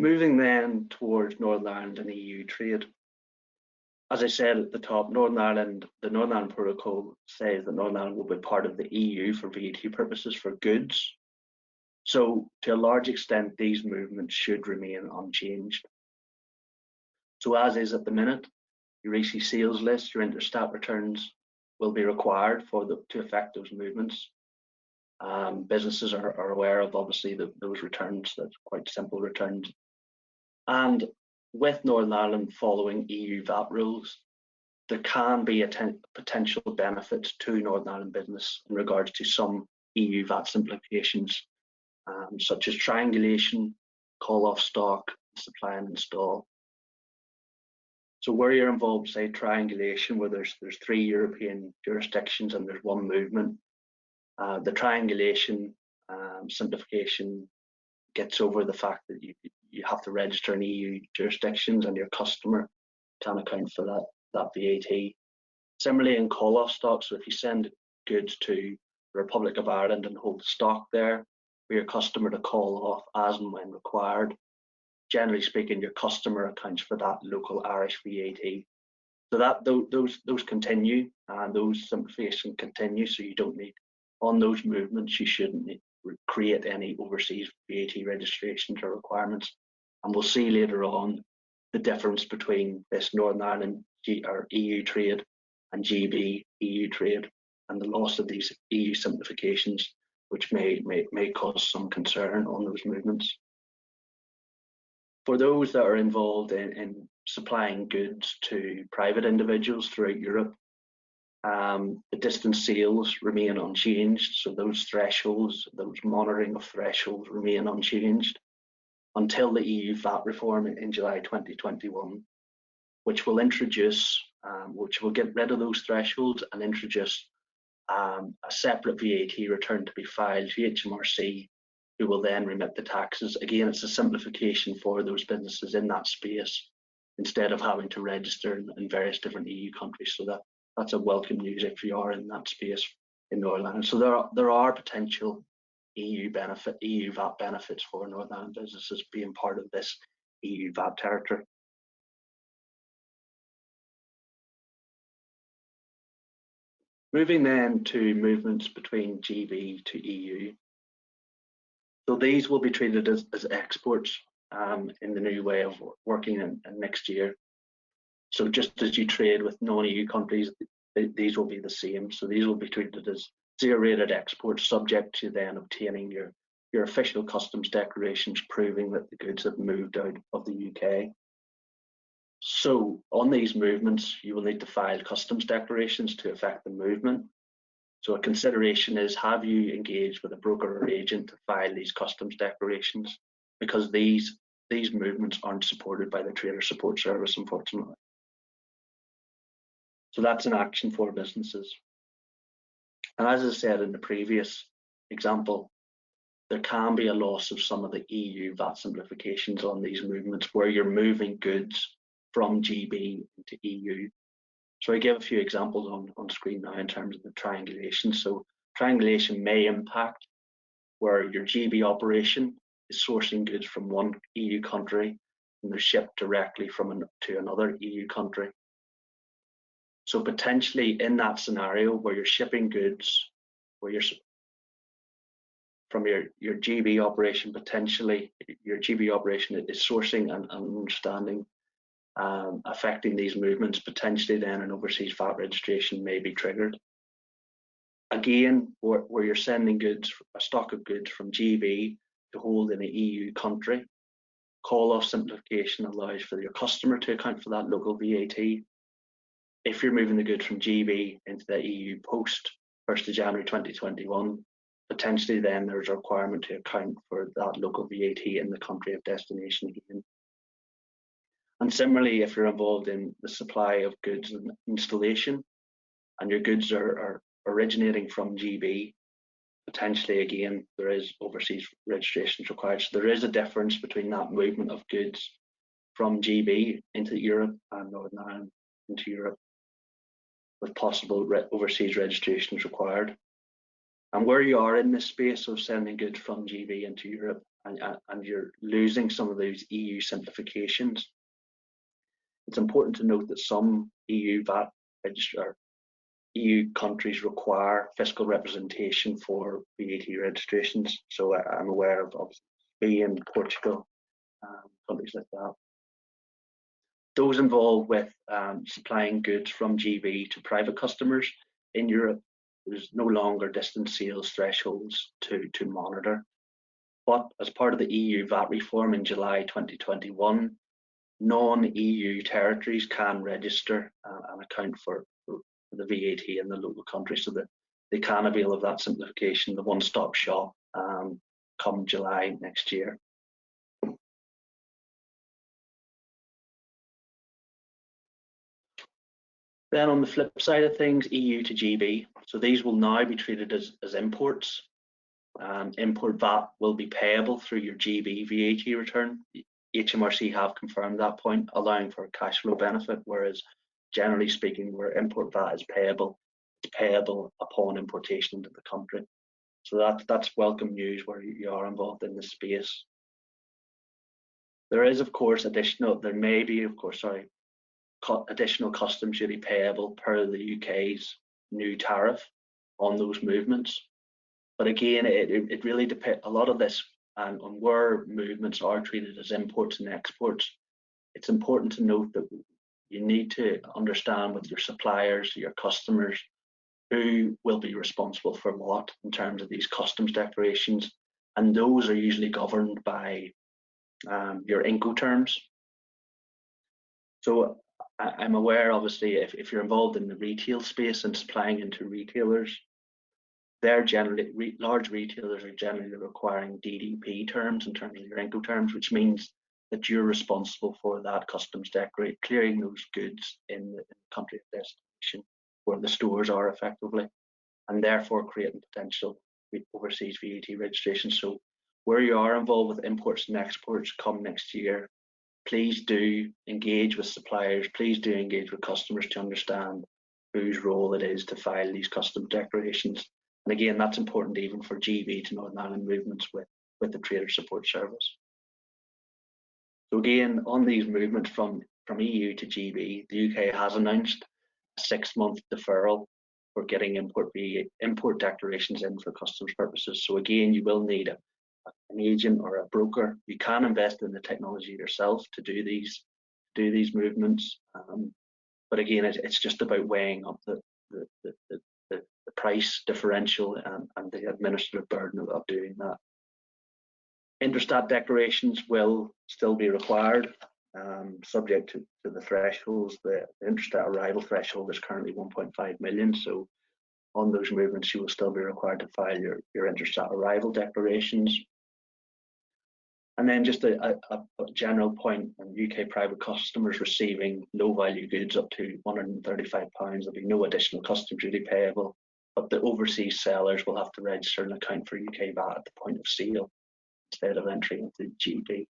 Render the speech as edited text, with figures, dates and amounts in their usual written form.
Moving then towards Northern Ireland and EU trade. As I said at the top, the Northern Ireland Protocol says that Northern Ireland will be part of the EU for VAT purposes for goods. So to a large extent, these movements should remain unchanged. So as is at the minute, your EC sales list, your interstat returns will be required to affect those movements. Businesses are aware of obviously those returns, that's quite simple returns. And with Northern Ireland following EU VAT rules, there can be potential benefits to Northern Ireland business in regards to some EU VAT simplifications, such as triangulation, call off stock, supply and install. So where you're involved, say triangulation, where there's 3 European jurisdictions and there's 1 movement, the triangulation simplification gets over the fact that you have to register in EU jurisdictions and your customer can account for that VAT. Similarly in call off stock, so if you send goods to the Republic of Ireland and hold the stock there for your customer to call off as and when required, generally speaking, your customer accounts for that local Irish VAT. So that those continue, and those simplifications continue. So you don't need, on those movements, you shouldn't need create any overseas VAT registrations or requirements. And we'll see later on the difference between this Northern Ireland or EU trade and GB EU trade, and the loss of these EU simplifications, which may cause some concern on those movements. For those that are involved in supplying goods to private individuals throughout Europe, the distance sales remain unchanged. So those thresholds, those monitoring of thresholds remain unchanged until the EU VAT reform in July 2021, which will get rid of those thresholds and introduce a separate VAT return to be filed to HMRC, who will then remit the taxes. Again, it's a simplification for those businesses in that space, instead of having to register in various different EU countries. So that's a welcome news if you are in that space in Northern Ireland. So there are potential EU VAT benefits for Northern Ireland businesses being part of this EU VAT territory. Moving then to movements between GB to EU. So these will be treated as exports in the new way of working in next year. So just as you trade with non-EU countries, these will be the same. So these will be treated as zero-rated exports, subject to then obtaining your official customs declarations proving that the goods have moved out of the UK. So on these movements, you will need to file customs declarations to affect the movement. So a consideration is, have you engaged with a broker or agent to file these customs declarations? Because these movements aren't supported by the Trader Support Service, unfortunately. So that's an action for businesses. And as I said in the previous example, there can be a loss of some of the EU VAT simplifications on these movements where you're moving goods from GB into EU. So I give a few examples on screen now in terms of the triangulation. So triangulation may impact where your GB operation is sourcing goods from one EU country and they're shipped directly to another EU country. So potentially in that scenario where you're shipping goods, where you're from your GB operation, potentially your GB operation is sourcing and understanding affecting these movements, potentially then an overseas VAT registration may be triggered. Again, where you're sending goods, a stock of goods from GB to hold in an EU country, call-off simplification allows for your customer to account for that local VAT. If you're moving the goods from GB into the EU post 1st of January 2021, potentially then there's a requirement to account for that local VAT in the country of destination again. And similarly, if you're involved in the supply of goods and installation, and your goods are originating from GB, potentially again, there is overseas registrations required. So there is a difference between that movement of goods from GB into Europe and Northern Ireland into Europe, with possible overseas registrations required. And where you are in this space of sending goods from GB into Europe, and you're losing some of those EU simplifications. It's important to note that some EU VAT register EU countries require fiscal representation for VAT registrations. So I'm aware of Spain, Portugal, countries like that. Those involved with supplying goods from GB to private customers in Europe, there's no longer distance sales thresholds to monitor. But as part of the EU VAT reform in July 2021, non-EU territories can register and account for the VAT in the local country, so that they can avail of that simplification, the one-stop shop, come July next year. Then on the flip side of things, EU to GB. So these will now be treated as imports. Import VAT will be payable through your GB VAT return. HMRC have confirmed that point, allowing for a cash flow benefit, whereas generally speaking, where import VAT is payable, it's payable upon importation into the country. So that's welcome news where you are involved in this space. There is, of course, additional customs duty payable per the UK's new tariff on those movements. But again, it really depends, a lot of this on where movements are treated as imports and exports. It's important to note that you need to understand with your suppliers, your customers, who will be responsible for what in terms of these customs declarations. And those are usually governed by your Incoterms. So I'm aware, obviously, if you're involved in the retail space and supplying into retailers, they're generally, large retailers are generally requiring DDP terms in terms of your Incoterms, which means that you're responsible for that customs declarate, clearing those goods in the country of destination where the stores are effectively, and therefore creating potential overseas VAT registration. So where you are involved with imports and exports come next year, please do engage with suppliers, please do engage with customers to understand whose role it is to file these customs declarations. And again, that's important even for GB to Northern Ireland movements with the Trader Support Service. So again, on these movements from EU to GB, the UK has announced a 6-month deferral for getting import declarations in for customs purposes. So again, you will need an agent or a broker. You can invest in the technology yourself to do these movements, but again, it's just about weighing up the price differential and the administrative burden of doing that. Interstat declarations will still be required, subject to the thresholds. The Interstat arrival threshold is currently 1.5 million, so on those movements you will still be required to file your Interstat arrival declarations. And then just a general point on UK private customers receiving low value goods up to £135, there'll be no additional customs duty payable, but the overseas sellers will have to register an account for UK VAT at the point of sale instead of entry into GB.